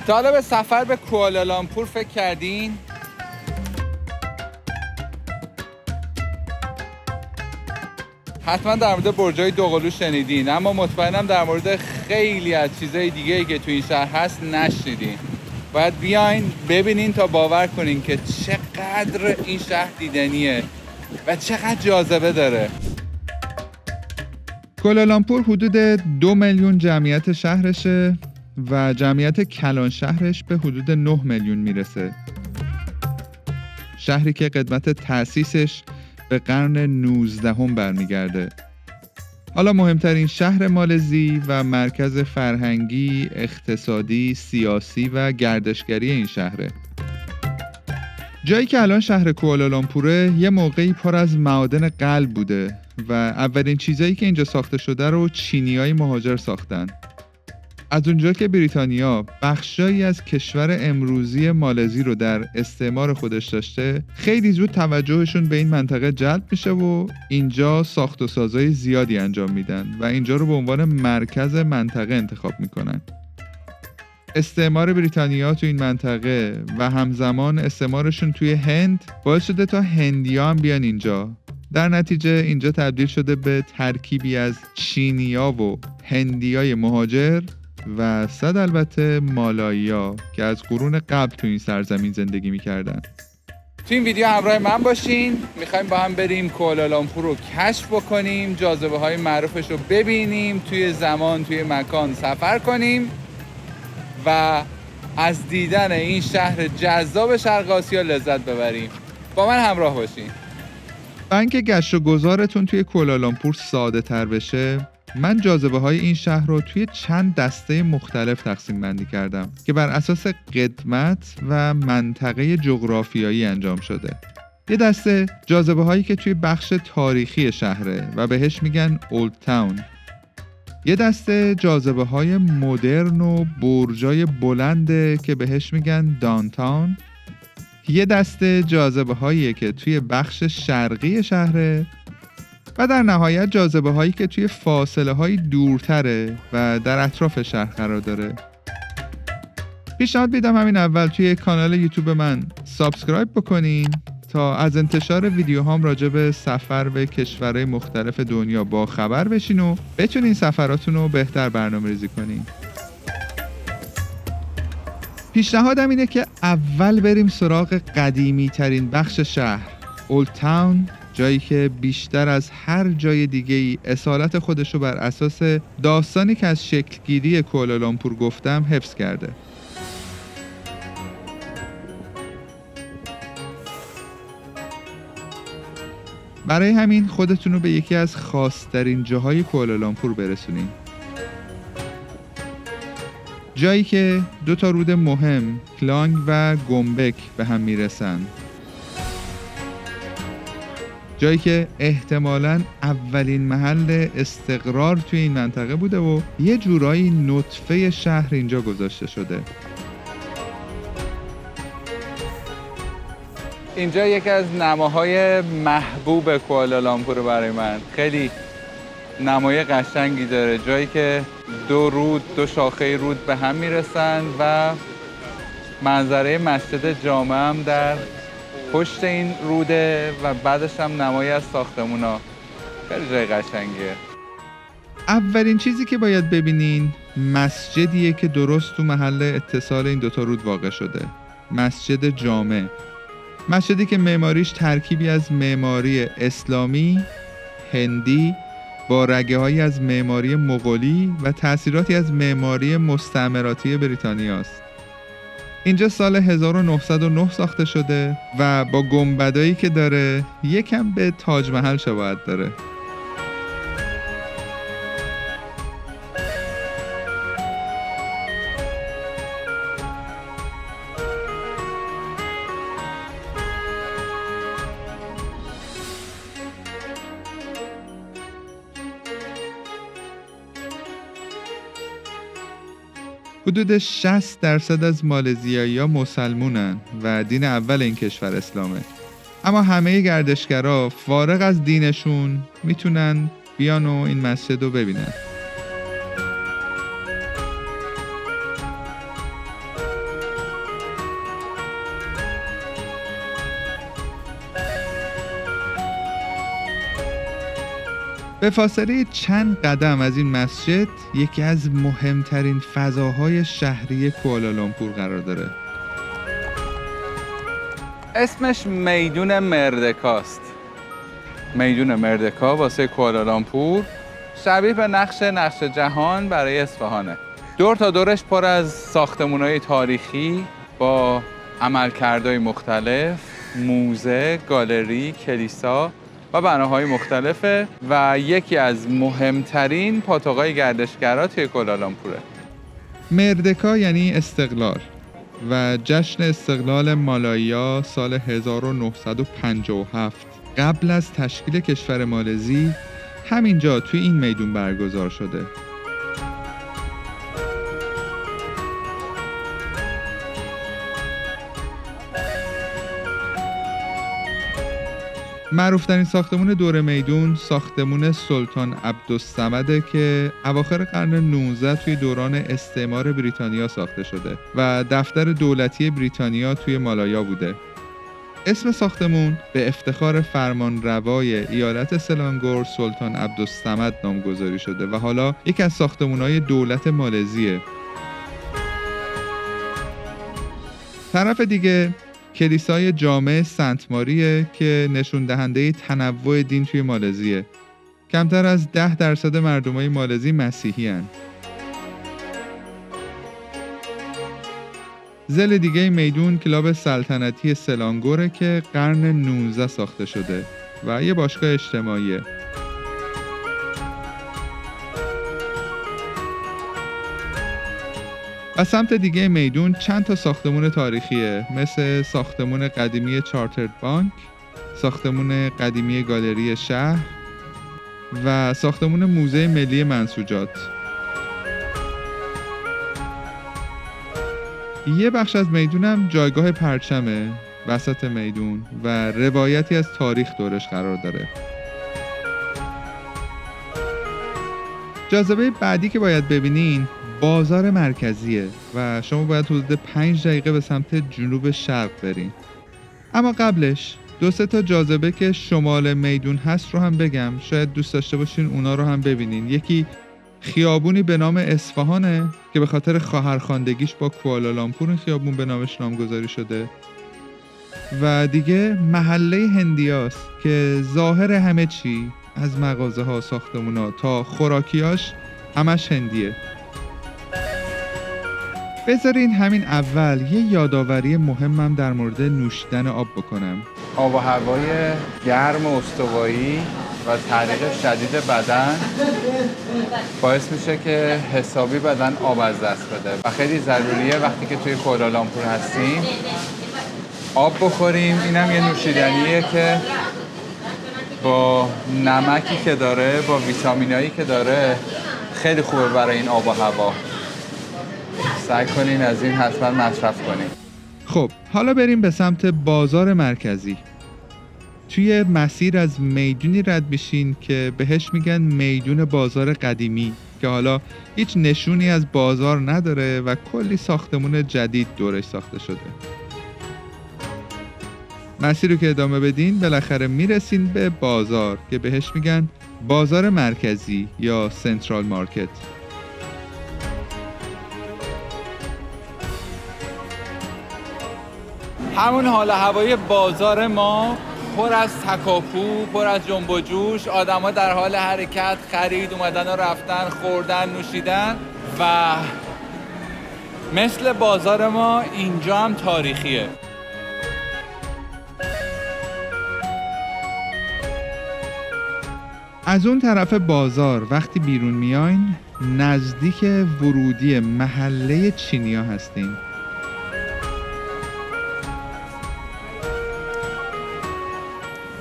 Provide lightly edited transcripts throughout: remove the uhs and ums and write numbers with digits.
تا حالا به سفر به کوالالامپور فکر کردین؟ حتما در مورد برج‌های دوقلو شنیدین، اما مطمئنم در مورد خیلی از چیزهای دیگه‌ای که تو این شهر هست نشنیدین. باید بیاین ببینین تا باور کنین که چقدر این شهر دیدنیه و چقدر جاذبه داره. کوالالامپور حدود 2 میلیون جمعیت شهرشه و جمعیت کلان شهرش به حدود 9 میلیون میرسه. شهری که قدمت تأسیسش به قرن 19 برمیگرده. حالا مهمترین شهر مالزی و مرکز فرهنگی، اقتصادی، سیاسی و گردشگری این شهره. جایی که الان شهر کوالالامپوره یه موقعی پر از معادن قلب بوده و اولین چیزایی که اینجا ساخته شده رو چینیای مهاجر ساختن. از اونجا که بریتانیا بخشایی از کشور امروزی مالزی رو در استعمار خودش داشته، خیلی زود توجهشون به این منطقه جلب میشه و اینجا ساخت و سازهای زیادی انجام میدن و اینجا رو به عنوان مرکز منطقه انتخاب میکنن. استعمار بریتانیا تو این منطقه و همزمان استعمارشون توی هند باعث شده تا هندی‌ها هم بیان اینجا. در نتیجه اینجا تبدیل شده به ترکیبی از چینی‌ها و هندیای مهاجر و صد البته مالایی‌ها که از قرون قبل تو این سرزمین زندگی می‌کردن. تو این ویدیو همراه من باشین. می‌خوایم با هم بریم کوالالامپور رو کشف بکنیم، جاذبه‌های معروفش رو ببینیم، توی زمان توی مکان سفر کنیم و از دیدن این شهر جذاب شرق آسیا لذت ببریم. با من همراه باشین. برای اینکه گشت و گذارتون توی کوالالامپور ساده تر بشه، من جاذبه‌های این شهر رو توی چند دسته مختلف تقسیم بندی کردم که بر اساس قدمت و منطقه جغرافیایی انجام شده. یه دسته جاذبه‌هایی که توی بخش تاریخی شهره و بهش میگن اولد تاون. یه دسته جاذبه‌های مدرن و برجای بلنده که بهش میگن داونتاون. یه دسته جاذبه‌هایی که توی بخش شرقی شهره و در نهایت جاذبه‌هایی که توی فاصله‌های دورتره و در اطراف شهر قرار داره. پیشنهاد میدم همین اول توی کانال یوتیوب من سابسکرایب بکنین تا از انتشار ویدیوهام راجع به سفر به کشورهای مختلف دنیا با خبر بشین و بتونین سفراتون رو بهتر برنامه‌ریزی کنین. پیشنهادم اینه که اول بریم سراغ قدیمی ترین بخش شهر، اولد تاون، جایی که بیشتر از هر جای دیگه‌ای اصالت خودشو بر اساس داستانی که از شکلگیری کوالالامپور گفتم حفظ کرده. برای همین خودتون رو به یکی از خاص‌ترین جاهای کوالالامپور برسونین. جایی که 2 رود مهم، کلانگ و گمبک به هم میرسن. جایی که احتمالاً اولین محل استقرار توی این منطقه بوده و یه جورایی نطفه شهر اینجا گذاشته شده. اینجا یکی از نماهای محبوب کوالالامپور برای من. خیلی نمای قشنگی داره، جایی که 2 شاخه رود به هم میرسن و منظره مسجد جامع هم در پشت این روده و بعدش هم نمایی از ساختمونا. خیلی جای قشنگیه. اولین چیزی که باید ببینین مسجدیه که درست تو محل اتصال این 2 رود واقع شده. مسجد جامع. مسجدی که معماریش ترکیبی از معماری اسلامی، هندی با رگه‌هایی از معماری مغولی و تأثیراتی از معماری مستعمراتی بریتانیاست. اینجا سال 1909 ساخته شده و با گنبدایی که داره یکم به تاج محل شباهت داره. حدود 60% از مالزیایی‌ها مسلمونن و دین اول این کشور اسلامه. اما همه گردشگرها فارغ از دینشون میتونن بیان و این مسجد رو ببینن. به فاصله چند قدم از این مسجد یکی از مهمترین فضاهای شهری کوالالامپور قرار داره. اسمش میدون مردکاست. میدون مردکا واسه کوالالامپور شبیه به نقش جهان برای اصفهانه. دور تا دورش پر از ساختمان‌های تاریخی با عملکردهای مختلف، موزه، گالری، کلیسا و بناهای مختلفه و یکی از مهمترین پاتوقای گردشگرا توی کوالالامپوره. مردکا یعنی استقلال و جشن استقلال مالاییا سال 1957 قبل از تشکیل کشور مالزی همینجا توی این میدون برگزار شده. معروفترین ساختمون دور میدون ساختمون سلطان عبدالصمده که اواخر قرن 19 توی دوران استعمار بریتانیا ساخته شده و دفتر دولتی بریتانیا توی مالایا بوده. اسم ساختمون به افتخار فرمانروای ایالت سلانگور سلطان عبدالصمد نامگذاری شده و حالا یکی از ساختمان‌های دولت مالزیه. طرف دیگه کلیسای جامع سنت ماریه که نشون دهنده تنوع دین توی مالزیه. کمتر از 10% مردمای مالزی مسیحی هن. ضلع دیگه میدون کلاب سلطنتی سلانگوره که قرن 19 ساخته شده و یه باشگاه اجتماعیه. و سمت دیگه میدون چند تا ساختمون تاریخیه مثل ساختمون قدیمی چارترد بانک، ساختمون قدیمی گالری شهر و ساختمون موزه ملی منسوجات. یه بخش از میدونم جایگاه پرچمه وسط میدون و روایتی از تاریخ دورش قرار داره. جاذبه بعدی که باید ببینین بازار مرکزیه و شما باید حدود 5 دقیقه به سمت جنوب شرق برین. اما قبلش 2-3 تا جاذبه که شمال میدون هست رو هم بگم، شاید دوست داشته باشین اونا رو هم ببینین. یکی خیابونی به نام اصفهانه که به خاطر خواهرخواندگیش با کوالالامپور این خیابون به نامش نامگذاری شده و دیگه محله هندیاست که ظاهر همه چی از مغازه ها، ساختمونا تا خوراکیاش همش هندیه. بذارین همین اول یه یادآوری مهمم در مورد نوشیدن آب بکنم. آب و هوای گرم و استوایی و تحریک شدید بدن باعث میشه که حسابی بدن آب از دست بده و خیلی ضروریه وقتی که توی کوالالامپور هستیم آب بخوریم. اینم یه نوشیدنیه که با نمکی که داره، با ویتامینایی که داره خیلی خوبه برای این آب و هوا. سعی کنین از این حتما مصرف کنین. خب حالا بریم به سمت بازار مرکزی. توی مسیر از میدونی رد میشین که بهش میگن میدون بازار قدیمی که حالا هیچ نشونی از بازار نداره و کلی ساختمون جدید دورش ساخته شده. مسیر رو که ادامه بدین بالاخره میرسین به بازار که بهش میگن بازار مرکزی یا سنترال مارکت. همون حال هوای بازار ما پر از تکاپو، پر از جنب و جوش، آدم‌ها در حال حرکت، خرید، اومدن و رفتن، خوردن، نوشیدن و مثل بازار ما اینجا هم تاریخیه. از اون طرف بازار وقتی بیرون میاین نزدیک ورودی محله چینیا هستین.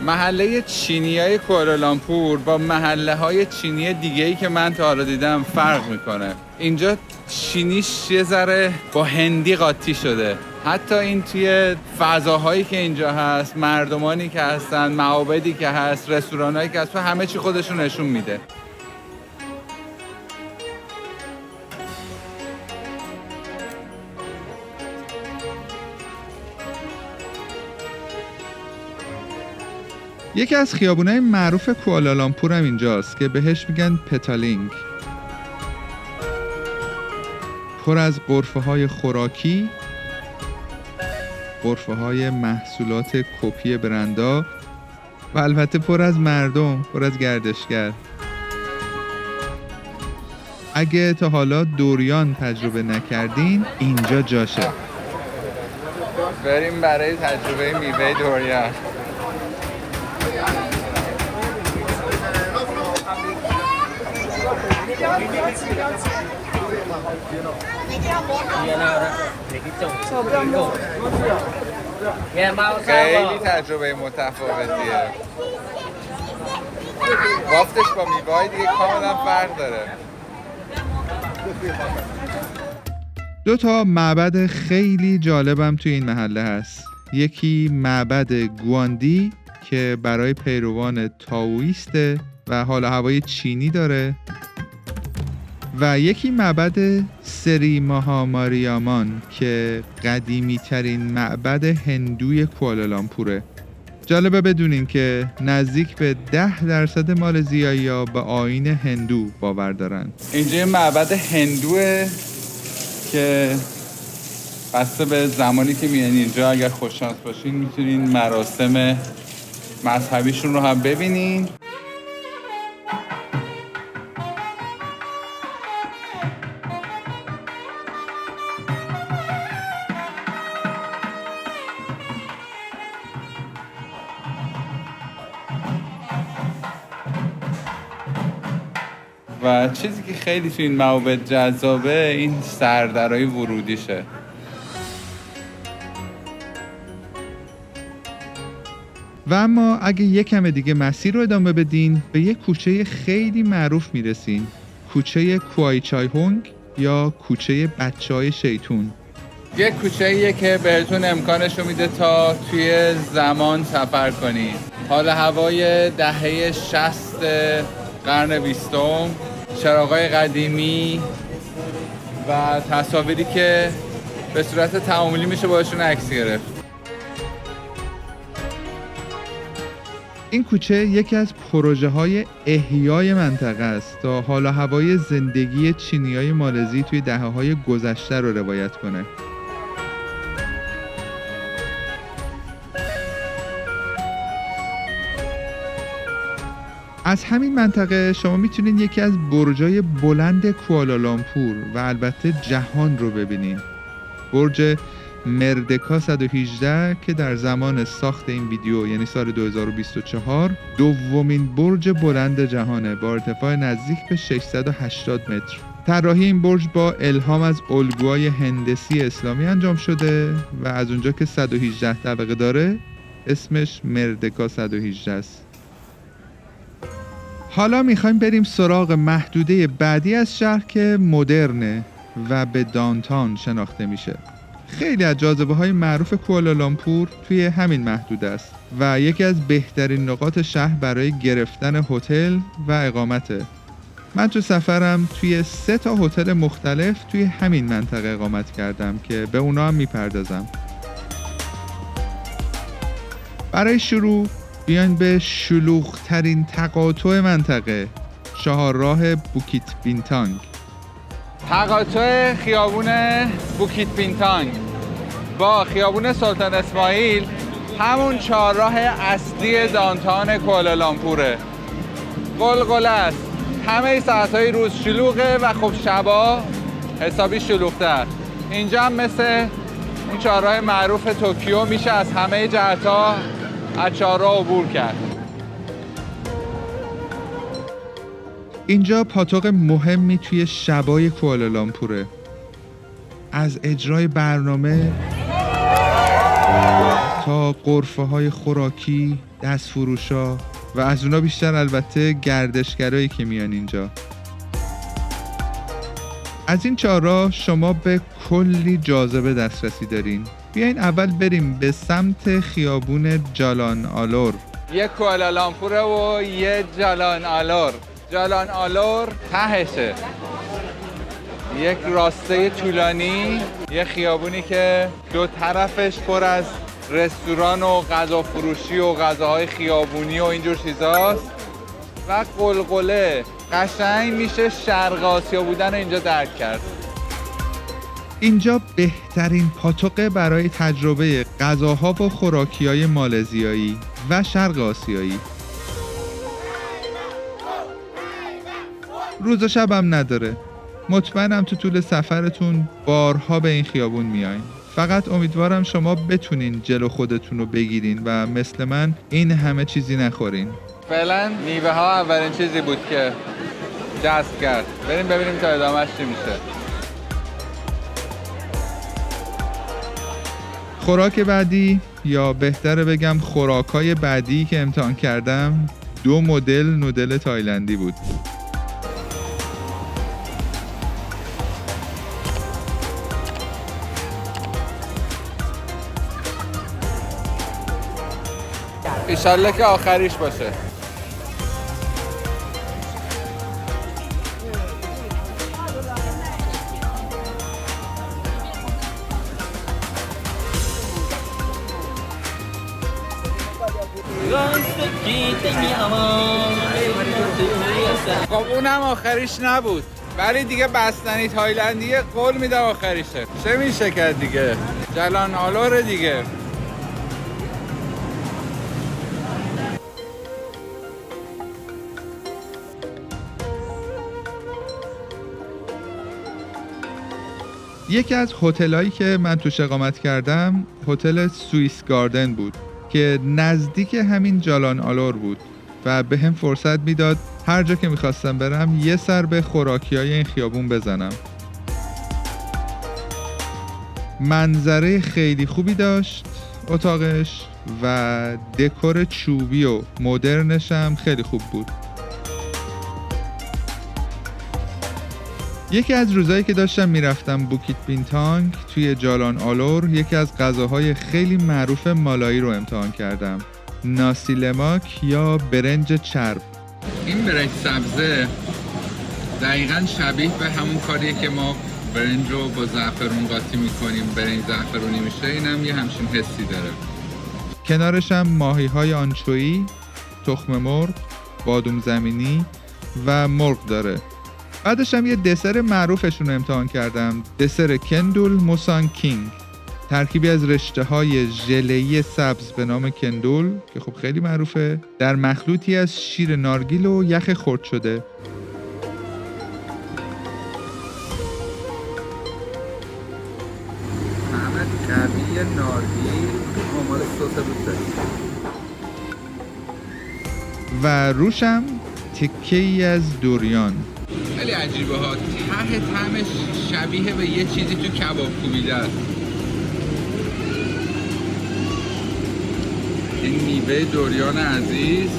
محله چینیای کوالالامپور با محله های چینی دیگه‌ای که من تا حالا دیدم فرق میکنه. اینجا چینیش یه ذره با هندی قاطی شده. حتی این توی فضاهایی که اینجا هست، مردمانی که هستن، معابدی که هست، رستورانایی که هست، همه چی خودشون نشون میده. یکی از خیابونای معروف کوالالامپور هم اینجاست که بهش میگن پتالینگ. پر از غرفه‌های خوراکی، غرفه‌های محصولات کپی برندا و البته پر از مردم، پر از گردشگر. اگه تا حالا دوریان تجربه نکردین، اینجا جاشه. بریم برای تجربه میوه دوریان. خیلی تجربه متفاوتیه. بافتش با میوه‌های دیگه کاملا فرق داره. دو تا معبد خیلی جالبم توی این محله هست. یکی معبد گواندی که برای پیروان تائویسته و حال و هوای چینی داره و یکی معبد سری ماهاماریامان که قدیمی ترین معبد هندوی کوالالامپوره. جالبه بدونین که نزدیک به 10% مالزیایی‌ها به آیین هندو باور دارن. اینجا یه معبد هندوه که بسته به زمانی که میان اینجا اگر خوششانس باشین میتونین مراسم مذهبیشون رو هم ببینین. و چیزی که خیلی تو این معابد جذابه این سردرهای ورودیشه. و اما اگه یک کم دیگه مسیر رو ادامه بدین به یک کوچه خیلی معروف میرسین. کوچه کوای چای هونگ یا کوچه بچهای شیطون. یک کوچه‌ایه که بهتون امکانش میده تا توی زمان سفر کنید. حال هوای دهه 60 قرن 20، چراغ‌های قدیمی و تصاویری که به صورت تعاملی میشه باشون عکس گرفت. این کوچه یکی از پروژه‌های احیای منطقه است تا حال و هوای زندگی چینیای مالزی توی دهه‌های گذشته رو روایت کنه. از همین منطقه شما میتونین یکی از برجای بلند کوالالامپور و البته جهان رو ببینین. برج مردکا 118 که در زمان ساخت این ویدیو یعنی سال 2024 دومین برج بلند جهانه با ارتفاع نزدیک به 680 متر. طراحی این برج با الهام از الگوهای هندسی اسلامی انجام شده و از اونجا که 118 طبقه داره اسمش مردکا 118 است. حالا میخوایم بریم سراغ محدوده بعدی از شهر که مدرنه و به دانتان شناخته میشه. خیلی از جاذبه‌های معروف کوالالامپور توی همین محدوده است و یکی از بهترین نقاط شهر برای گرفتن هتل و اقامته. من تو سفرم توی 3 تا هتل مختلف توی همین منطقه اقامت کردم که به اونا هم میپردازم. برای شروع بیاین به شلوغ‌ترین تقاطع منطقه، چهارراه بوکیت بینتانگ. تقاطع خیابون بوکیت بینتانگ با خیابون سلطان اسماعیل همون چهارراه اصلی دانتان کوالالامپوره. قلقله است. همه ساعتهای روز شلوغه و خب شبا حسابی شلوغ‌تر. اینجا هم مثل اون چهارراه معروف توکیو میشه از همه جهت‌ها از چهارراه عبور کرد. اینجا پاتوق مهمی توی شبای کوالالامپوره. از اجرای برنامه تا غرفه‌های خوراکی، دستفروشا و از اونا بیشتر البته گردشگرایی که میان اینجا. از این چهارراه شما به کلی جاذبه دسترسی دارین. بیاین اول بریم به سمت خیابون جالان آلور. یه کوالالامپوره و یه جالان آلور. جالان آلور تهشه. یک راسته طولانی، یه خیابونی که دو طرفش پر از رستوران و غذا فروشی و غذاهای خیابونی و اینجور چیزاست و قلقله. قشنگ میشه شرق آسیا بودن اینجا درک کرد. اینجا بهترین پاتوق برای تجربه غذاها و خوراکی‌های مالزیایی و شرق آسیایی. روز و شبم نداره. مطمئنم تو طول سفرتون بارها به این خیابون میاین. فقط امیدوارم شما بتونین جلو خودتون رو بگیرین و مثل من این همه چیزی نخورین. فعلا میوه ها اولین چیزی بود که جذب کرد. بریم ببینیم تا ادامهش چی میشه. خوراک بعدی، یا بهتره بگم خوراکای بعدی که امتحان کردم، 2 مدل نودل تایلندی بود. ایشالله که آخریش باشه. خب اونم آخریش نبود، ولی دیگه بستنی تایلندیه، قول میدم آخریشه. چه میشه کرد دیگه؟ جلان آلوره دیگه. یکی از هتلایی که من توش اقامت کردم هتل سوئیس گاردن بود که نزدیک همین جالان آلور بود و به هم فرصت میداد هر جا که میخواستم برم یه سر به خوراکیای این خیابون بزنم. منظره خیلی خوبی داشت اتاقش و دکور چوبی و مدرنش هم خیلی خوب بود. یکی از روزایی که داشتم میرفتم بوکیت بینتانگ توی جالان آلور، یکی از غذاهای خیلی معروف مالایی رو امتحان کردم. ناسی لماک یا برنج چرب. این برنج سبزه دقیقاً شبیه به همون کاریه که ما برنج رو با زعفرون قاطی میکنیم، برنج زعفرونی میشه. اینم یه همچین حسی داره. کنارش هم ماهی‌های آنچویی، تخم مرغ، بادوم زمینی و مرغ داره. بعدش هم یه دسر معروفشون رو امتحان کردم، دسر کندول موسان کینگ، ترکیبی از رشته‌های ژله‌ای سبز به نام کندول که خب خیلی معروفه، در مخلوطی از شیر نارگیل و یخ خرد شده. طعم قوی نارگیل آمار سس روسه و روشم تکه‌ای از دوریان. خیلی عجیبه ها، ته طعمش شبیه به یه چیزی تو کباب کوبیده است. این میوه دوریان عزیز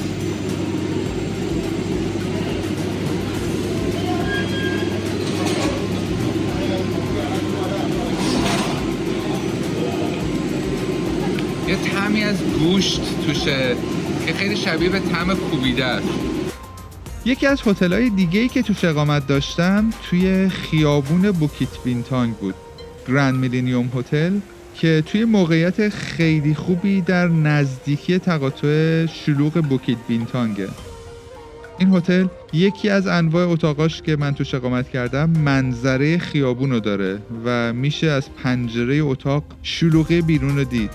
یه طعمی از گوشت توشه که خیلی شبیه به طعم کوبیده است. یکی از هتل‌های دیگه‌ای که توش اقامت داشتم توی خیابون بوکیت بینتانگ بود، گرند میلینیوم هتل، که توی موقعیت خیلی خوبی در نزدیکی تقاطع شلوغ بوکیت بینتانگه. این هتل یکی از انواع اتاقاش که من توش اقامت کردم منظره خیابونو داره و میشه از پنجره اتاق شلوغی بیرون رو دید.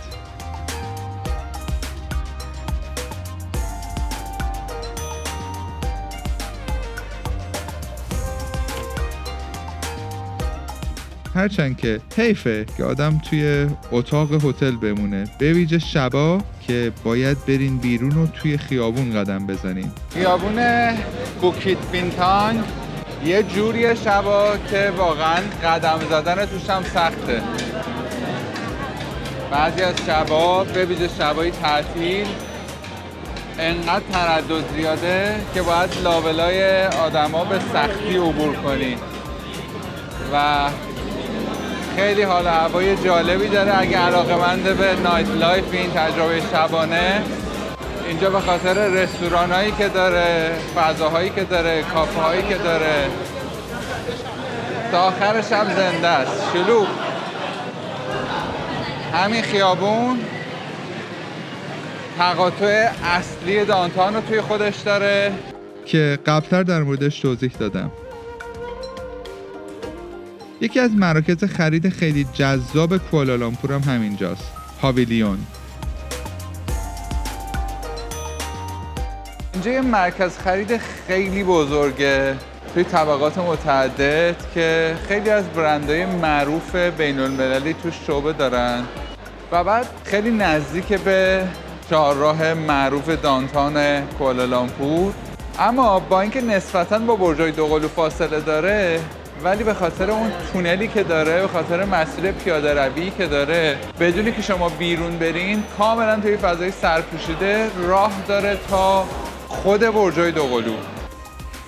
هرچند که حیفه که آدم توی اتاق هتل بمونه، به ویژه شبا که باید برین بیرون و توی خیابون قدم بزنین. خیابون بوکیت بینتانگ یه جوریه شبا که واقعا قدم زدن توش هم سخته. بعضی از شبا به ویژه شبای تعطیل انقدر تردد زیاده که باید لابلای آدما به سختی عبور کنی و خیلی حال هوای جالبی داره. اگه علاقه‌مند به نایت لایف این تجربه شبانه، اینجا به خاطر رستورانایی که داره، فضاهایی که داره، کافه هایی که داره، تا آخر شب زنده است. شلوغ. همین خیابون تقاطع اصلی دانتان رو توی خودش داره که قبلتر در موردش توضیح دادم. یکی از مراکز خرید خیلی جذاب کوالالامپور هم همینجاست، پاویلیون. اینجا یه مرکز خرید خیلی بزرگه توی طبقات متعدد که خیلی از برندهای معروف بین المللی توش شعبه دارن و بعد خیلی نزدیک به چهارراه معروف دانتان کوالالامپور، اما با اینکه نسبتاً با برج‌های دوقلو فاصله داره ولی به خاطر اون تونلی که داره، به خاطر مسیر پیاده روی که داره، بدونی که شما بیرون برین کاملا توی فضای سرپوشیده راه داره تا خود برج‌های دوقلو.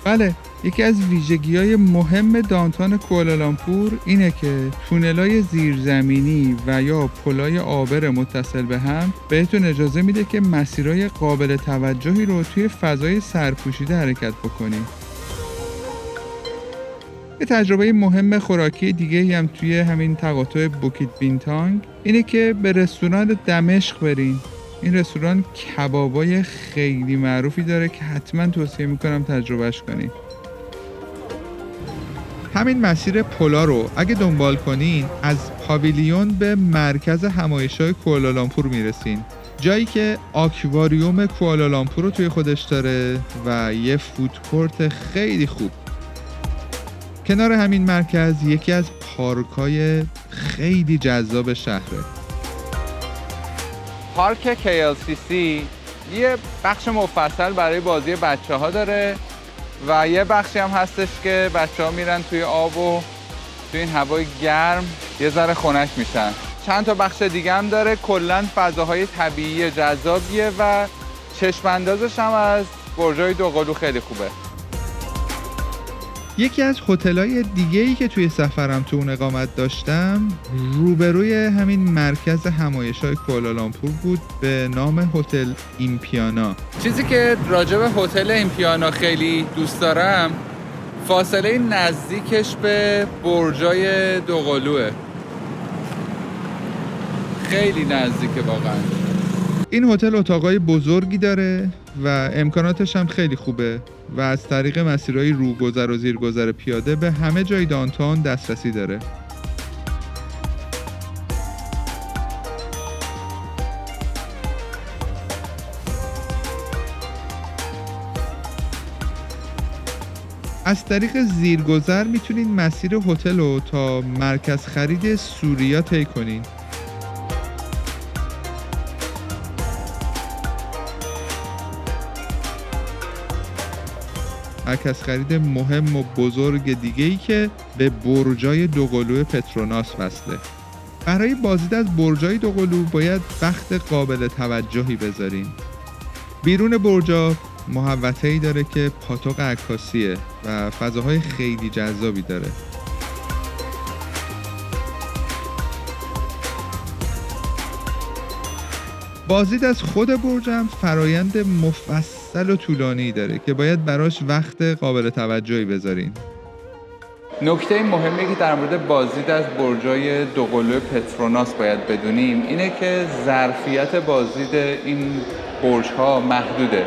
بله، یکی از ویژگی‌های مهم دانتان کوالالامپور اینه که تونل‌های زیرزمینی و یا پل‌های عابر متصل به هم بهتون اجازه میده که مسیرهای قابل توجهی رو توی فضای سرپوشیده حرکت بکنید. یه تجربه مهم خوراکی دیگه هم توی همین تقاطع بوکیت بینتانگ اینه که به رستوران دمشق برین. این رستوران کبابای خیلی معروفی داره که حتما توصیه میکنم تجربهش کنید. همین مسیر پلا رو اگه دنبال کنین از پاویلیون به مرکز همایش‌های کوالالامپور میرسین، جایی که آکواریوم کوالالامپور رو توی خودش داره و یه فودکورت خیلی خوب. کنار همین مرکز یکی از پارک‌های خیلی جذاب شهره. پارک KLCC یه بخش مفصل برای بازی بچه‌ها داره و یه بخشی هم هستش که بچه‌ها میرن توی آب و توی این هوای گرم یه ذره خنک میشن. چند تا بخش دیگه هم داره. کلاً فضاهای طبیعی جذابیه و چشم اندازش هم از برج‌های دوقلو خیلی خوبه. یکی از هتل‌های دیگه‌ای که توی سفرم تو اون اقامت داشتم روبروی همین مرکز همایش‌های کوالالامپور بود به نام هتل ایمپیانا. چیزی که راجع به هتل ایمپیانا خیلی دوست دارم فاصله نزدیکش به برجای دوقلوه. خیلی نزدیکه واقعا. این هتل اتاقای بزرگی داره و امکاناتش هم خیلی خوبه و از طریق مسیرهای روگذر و زیرگذر پیاده به همه جای دانتان دسترسی داره. از طریق زیرگذر میتونید مسیر هتل رو تا مرکز خرید سوریا طی کنین. مرکز خرید مهم و بزرگ دیگه‌ای که به برجای دوقلو پتروناس وصله. برای بازدید از برجای دوقلو باید وقت قابل توجهی بذارین. بیرون برجا محوطه‌ای داره که پاتوق عکاسیه و فضاهای خیلی جذابی داره. بازدید از خود برج هم فرایند مفصل و طولانی داره که باید براش وقت قابل توجهی بذارین. نکته مهمی که در مورد بازدید از برجای دوقلو پتروناس باید بدونیم اینه که ظرفیت بازدید این برج‌ها محدوده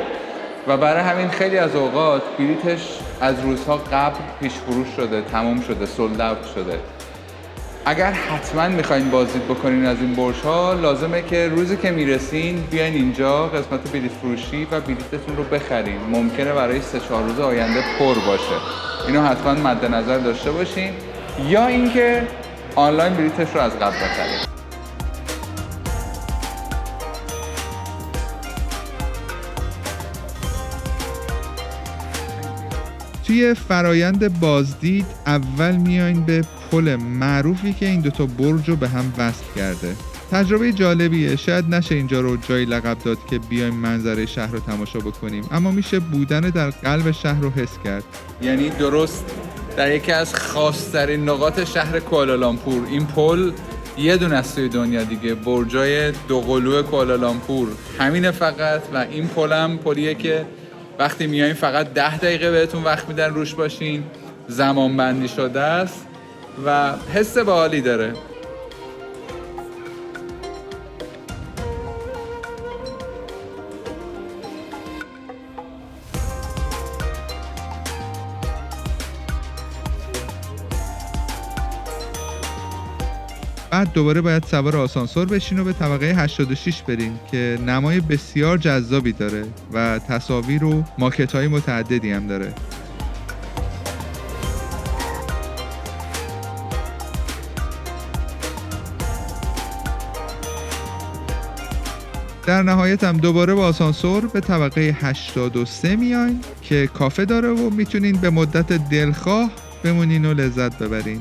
و برای همین خیلی از اوقات بلیتش از روزها قبل پیش فروش شده، تموم شده، سولد اوت شده. اگر حتما میخواین بازدید بکنین از این برج‌ها لازمه که روزی که میرسین بیاین اینجا قسمت بلیت فروشی و بلیتتون رو بخرین. ممکنه برای 3-4 روز آینده پر باشه. اینو حتما مد نظر داشته باشین یا اینکه آنلاین بلیتش رو از قبل بخرید. توی فرایند بازدید اول میاین به پل معروفی که این دوتا برج رو به هم وصل کرده. تجربه جالبیه. شاید نشه اینجا رو جایی لقب داد که بیایم منظره شهر رو تماشا بکنیم، اما میشه بودن در قلب شهر رو حس کرد. یعنی درست در یکی از خاص‌ترین نقاط شهر کوالالامپور. این پل یه دونه است توی دنیا دیگه، برجای دوقلو کوالالامپور همینه فقط. و این پل هم پلیه که وقتی میایین فقط 10 دقیقه بهتون وقت میدن روش باشین، زمان بندی شده است و حس باحالی داره. بعد دوباره باید سوار آسانسور بشین و به طبقه 86 برین که نمای بسیار جذابی داره و تصاویر و ماکت‌های متعددی هم داره. در نهایت هم دوباره با آسانسور به طبقه 83 میاین که کافه داره و میتونین به مدت دلخواه بمونین و لذت ببرین.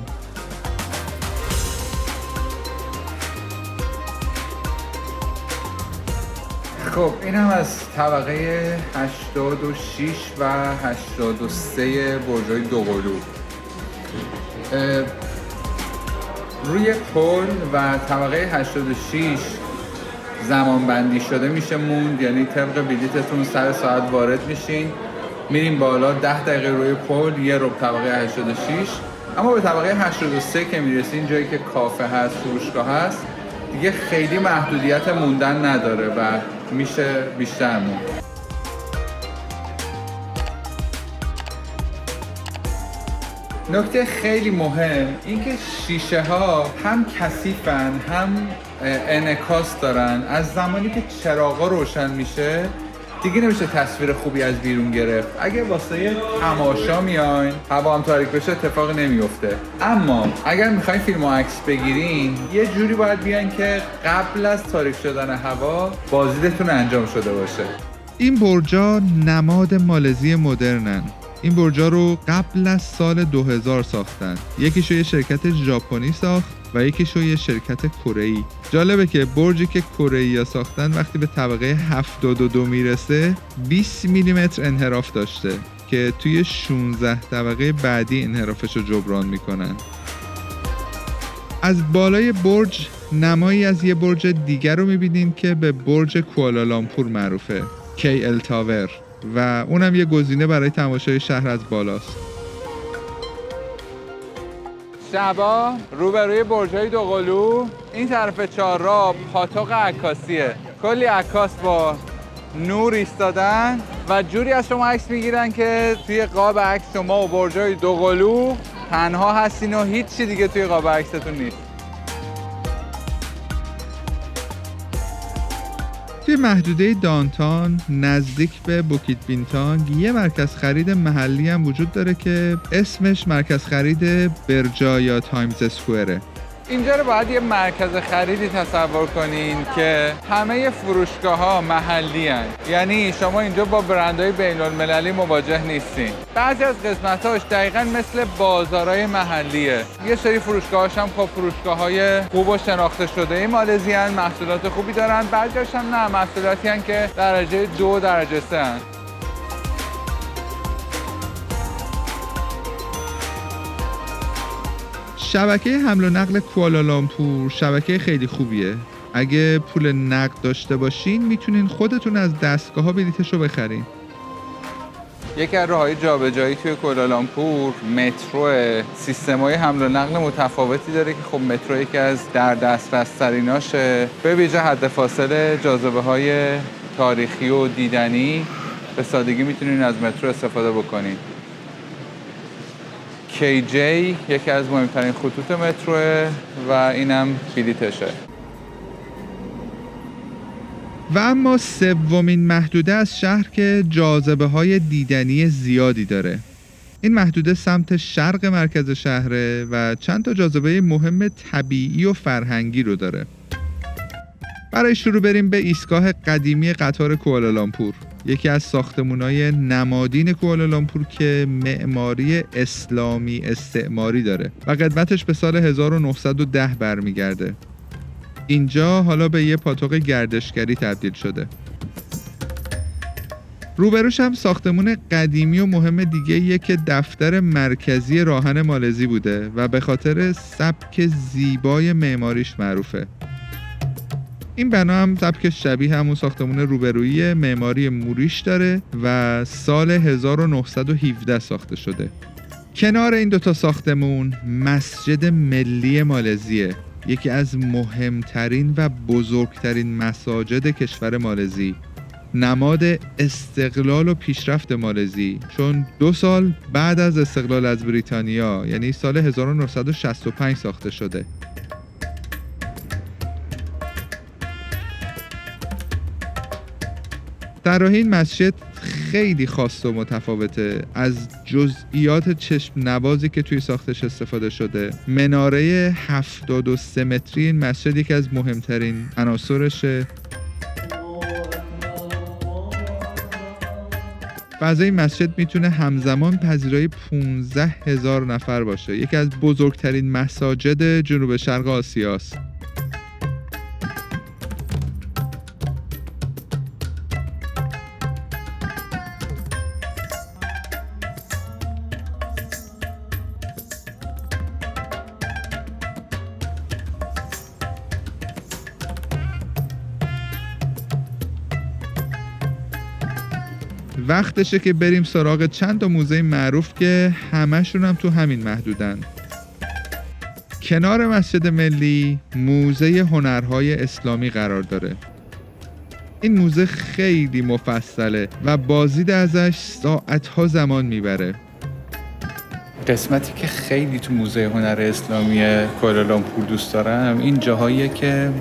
خب این هم از طبقه 86 و 83 برج‌های دوقلو. روی پل و طبقه 86 زمان بندی شده میشه موند، یعنی طبق بلیتتون سر ساعت وارد میشین، میریم بالا 10 دقیقه روی پل، یه ربع طبقه 86. اما به طبقه 83 که میرسین، جایی که کافه هست، فروشگاه هست، دیگه خیلی محدودیت موندن نداره و میشه بیشتر موند. نکته خیلی مهم این که شیشه ها هم کثیفن هم انعکاس دارن. از زمانی که چراغا روشن میشه دیگه نمیشه تصویر خوبی از بیرون گرفت. اگه واسه تماشا میاین، هوا هم تاریک بشه، اتفاق نمیفته. اما اگر میخواین فیلم و عکس بگیرین، یه جوری باید بیاین که قبل از تاریک شدن هوا بازدیدتون انجام شده باشه. این برجا نماد مالزی مدرنن. این برجا رو قبل از سال 2000 ساختن. یکیشو یه شرکت ژاپنی ساخت و یکیشو یه شرکت کره‌ای. جالبه که برجی که کره‌ای‌ها ساختن وقتی به طبقه 72 میرسه 20 میلیمتر انحراف داشته که توی 16 طبقه بعدی انحرافش رو جبران میکنن. از بالای برج نمایی از یه برج دیگر رو میبینین که به برج کوالالامپور معروفه، KL تاور، و اونم یه گزینه برای تماشای شهر از بالاست. شبا روبروی برج‌های دوقلو این طرف چهارراه پاتوق عکاسیه. کلی عکاس با نور ایستادن و جوری از شما عکس میگیرن که توی قاب عکس شما و برج‌های دوقلو تنها هستین و هیچی دیگه توی قاب عکستون نیست. توی محدوده دانتان نزدیک به بوکیت بینتانگ یه مرکز خرید محلی هم وجود داره که اسمش مرکز خرید برجا یا تایمز اسکوئره. اینجا رو باید یه مرکز خریدی تصور کنین که همه فروشگاه‌ها محلی هن. یعنی شما اینجا با برندهای بین‌المللی مواجه نیستین. بعضی از قسمت‌هاش دقیقاً مثل بازارهای محلیه. یه سری فروشگاه‌هاش هم خب فروشگاه‌های خوب و شناخته شده مالزی هن، محصولات خوبی دارن. بعضی‌هاش هم نه، محصولاتی هن که درجه 2 درجه 3 هن. شبکه حمل و نقل کوالالامپور شبکه خیلی خوبیه. اگه پول نقد داشته باشین میتونین خودتون از دستگاه‌ها بلیتشو بخرین. یکی از راه‌های جابجایی توی کوالالامپور مترو، سیستم‌های حمل و نقل متفاوتی داره که خب مترو یکی از در دسترس تریناشه. به ویژه حد فاصله جاذبه‌های تاریخی و دیدنی به سادگی میتونین از مترو استفاده بکنین. KJ یکی از مهمترین خطوط متروه و اینم بلیتشه. و اما سومین محدوده از شهر که جاذبه‌های دیدنی زیادی داره. این محدوده سمت شرق مرکز شهره و چند تا جاذبه مهم طبیعی و فرهنگی رو داره. برای شروع بریم به ایستگاه قدیمی قطار کوالالامپور، یکی از ساختمان‌های نمادین کوالالامپور که معماری اسلامی استعماری داره و قدمتش به سال 1910 برمیگرده. اینجا حالا به یه پاتوق گردشگری تبدیل شده. روبروش هم ساختمون قدیمی و مهم دیگه که دفتر مرکزی راهن مالزی بوده و به خاطر سبک زیبای معماریش معروفه. این بنا هم سبک شبیه همون ساختمون روبرویی معماری موریش داره و سال 1917 ساخته شده. کنار این دوتا ساختمون مسجد ملی مالزیه، یکی از مهمترین و بزرگترین مساجد کشور مالزی، نماد استقلال و پیشرفت مالزی، چون 2 سال بعد از استقلال از بریتانیا یعنی سال 1965 ساخته شده. طراحی این مسجد خیلی خاص و متفاوته. از جزئیات چشم نوازی که توی ساختش استفاده شده، مناره 73 متری این مسجد یکی از مهمترین عناصرشه. فضای مسجد میتونه همزمان پذیرای 15,000 نفر باشه. یکی از بزرگترین مساجد جنوب شرق آسیاست. وقتشه که بریم سراغ چند تا موزه معروف که همشون هم تو همین محدودن. کنار مسجد ملی موزه هنرهای اسلامی قرار داره. این موزه خیلی مفصله و بازدید ازش ساعتها زمان میبره. قسمتی که خیلی تو موزه هنر اسلامی کوالالامپور دوست دارم این جاهاییه که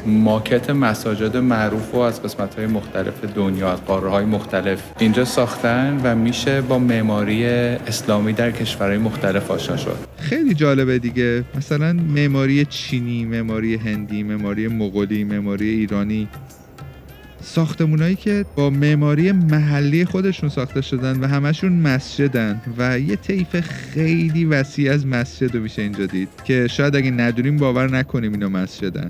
ماکت مساجد معروف و از قسمت‌های مختلف دنیا، از قاره‌های مختلف اینجا ساختن و میشه با معماری اسلامی در کشورهای مختلف آشنا شد. خیلی جالبه دیگه، مثلا معماری چینی، معماری هندی، معماری مغولی، معماری ایرانی، ساختمونایی که با معماری محلی خودشون ساخته شدن و همشون مسجدن و یه طیف خیلی وسیع از مسجد رو میشه اینجا دید که شاید اگه ندونیم باور نکنیم اینا مسجدن.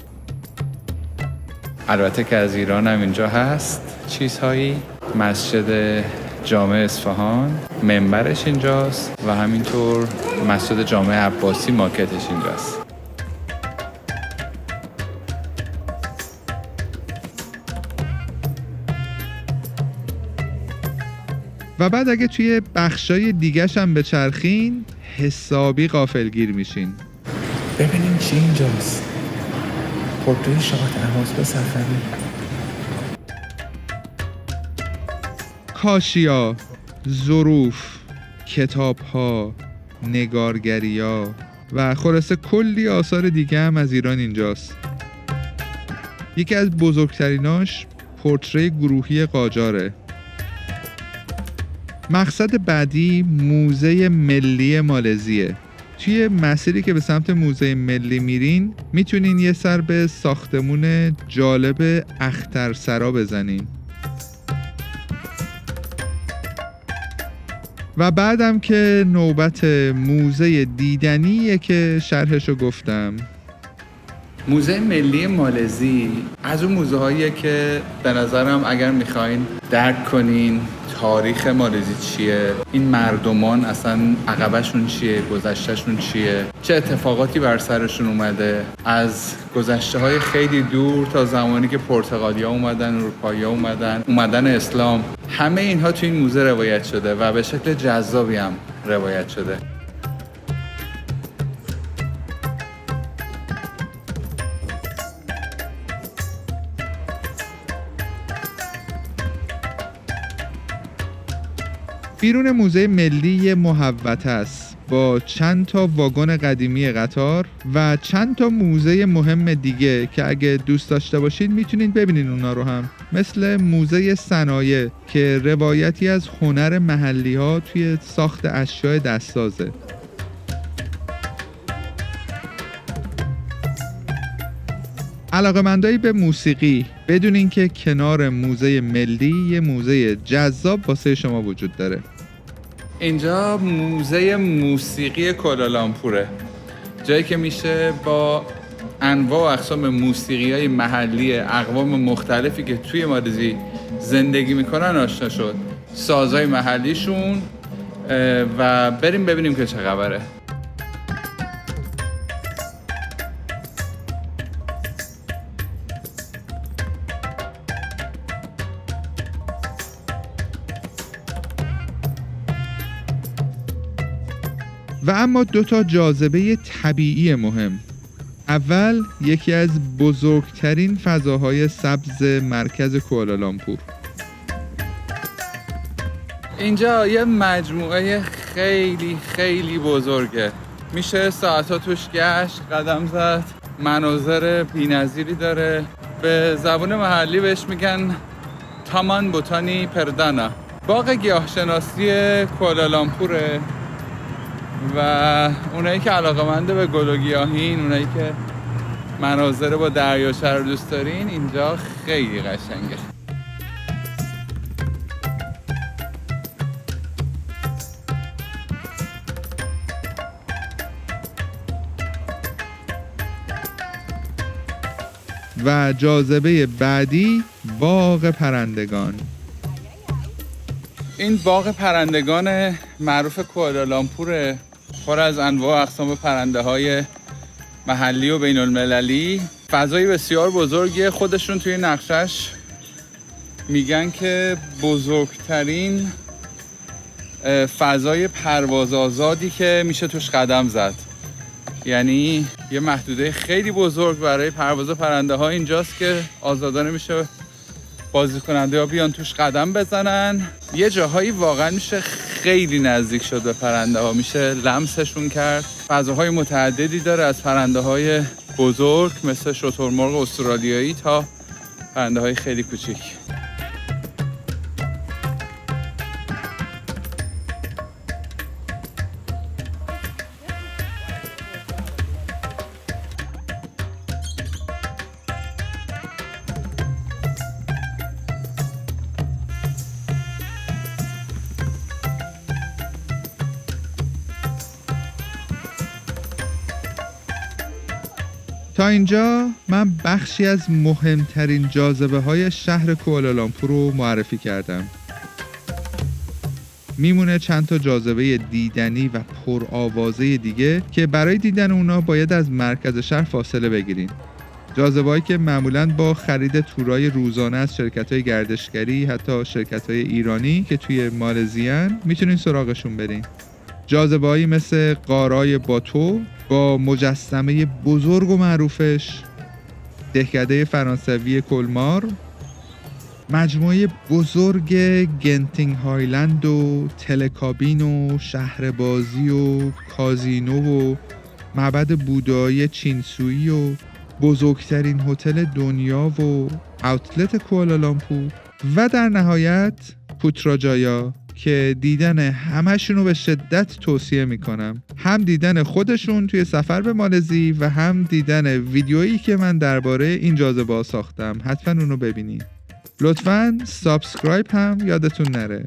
البته که از ایران هم اینجا هست چیزهایی، مسجد جامع اصفهان منبرش اینجاست و همینطور مسجد جامع عباسی ماکتش اینجاست. و بعد اگه توی بخشای دیگه‌ش هم بچرخین حسابی غافلگیر میشین. ببینیم چی اینجاست. پورتری شاه طهماسب صفوی. کاشیا، ظروف، کتاب‌ها، نگارگری‌ها و خلاصه کلی آثار دیگه هم از ایران اینجاست. یکی از بزرگتریناش پورتری گروهی قاجاره. مقصد بعدی موزه ملی مالزیه. توی مسیری که به سمت موزه ملی میرین میتونین یه سر به ساختمون جالب اخترسرا بزنین. و بعدم که نوبت موزه دیدنیه که شرحشو گفتم. موزه ملی مالزی از اون موزه هاییه که به نظرم اگر میخواین درک کنین تاریخ مالزی چیه، این مردمان اصلا عقبشون چیه، گذشتهشون چیه، چه اتفاقاتی بر سرشون اومده، از گذشته های خیلی دور تا زمانی که پرتغالی ها اومدن، اروپایی ها اومدن اسلام، همه اینها تو این موزه روایت شده و به شکل جذابی هم روایت شده. بیرون موزه ملی یه محوطه است با چند تا واگن قدیمی قطار و چند تا موزه مهم دیگه که اگه دوست داشته باشید میتونید ببینین اونا رو هم، مثل موزه صنایع که روایتی از هنر محلی ها توی ساخت اشیاء دستسازه. علاقه‌مندایی به موسیقی بدونین که کنار موزه ملی یه موزه جذاب واسه شما وجود داره. اینجا موزه موسیقی کوالالامپوره، جایی که میشه با انواع و اقسام موسیقی‌های محلی اقوام مختلفی که توی مالزی زندگی میکنن آشنا شد، سازهای محلیشون، و بریم ببینیم که چه خبره. و اما دو تا جاذبه طبیعی مهم. اول یکی از بزرگترین فضاهای سبز مرکز کوالالامپور. اینجا یه مجموعه خیلی خیلی بزرگه، میشه ساعتها توش گشت، قدم زد، مناظر بی‌نظیری داره. به زبان محلی بهش میگن تامان بوتانی پردانا. باغ گیاهشناسی کوالالامپوره و اونایی که علاقه‌مند به گل و گیاهین، اونایی که مناظر با دریاچه رو دوست دارین، اینجا خیلی قشنگه. و جاذبه بعدی باغ پرندگان. این باغ پرندگان معروف کوالالامپور پر از انواع و اقسام پرنده های محلی و بین المللی. فضای بسیار بزرگیه. خودشون توی نقشش میگن که بزرگترین فضای پرواز آزادی که میشه توش قدم زد. یعنی یه محدوده خیلی بزرگ برای پرواز پرنده ها اینجاست که آزادانه میشه بازی کننده ها بیان توش قدم بزنن. یه جاهایی واقعا میشه خیلی نزدیک شد به پرنده ها، میشه لمسشون کرد. فضاهای متعددی داره، از پرنده های بزرگ مثل شترمرغ استرالیایی تا پرنده های خیلی کوچیک. تا اینجا من بخشی از مهمترین جاذبه های شهر کوالالامپور رو معرفی کردم. میمونه چند تا جاذبه دیدنی و پرآوازه دیگه که برای دیدن اونا باید از مرکز شهر فاصله بگیرین. جاذبه‌هایی که معمولاً با خرید تورای روزانه از شرکت‌های گردشگری، حتی شرکت‌های ایرانی که توی مالزیان، میتونین سراغشون برین. جاذبه‌هایی مثل غارای باتو با مجسمه بزرگ و معروفش، دهکده فرانسوی کلمار، مجموعه بزرگ گنتینگ هایلند و تلکابین و شهربازی و کازینو و معبد بودایی چینسویی و بزرگترین هتل دنیا و اوتلت کوالالامپور و در نهایت پوتراجایا که دیدن همشونو به شدت توصیه میکنم. هم دیدن خودشون توی سفر به مالزی و هم دیدن ویدیویی که من درباره این جاذبه‌ها ساختم. حتما اونو ببینید. لطفاً سابسکرایب هم یادتون نره.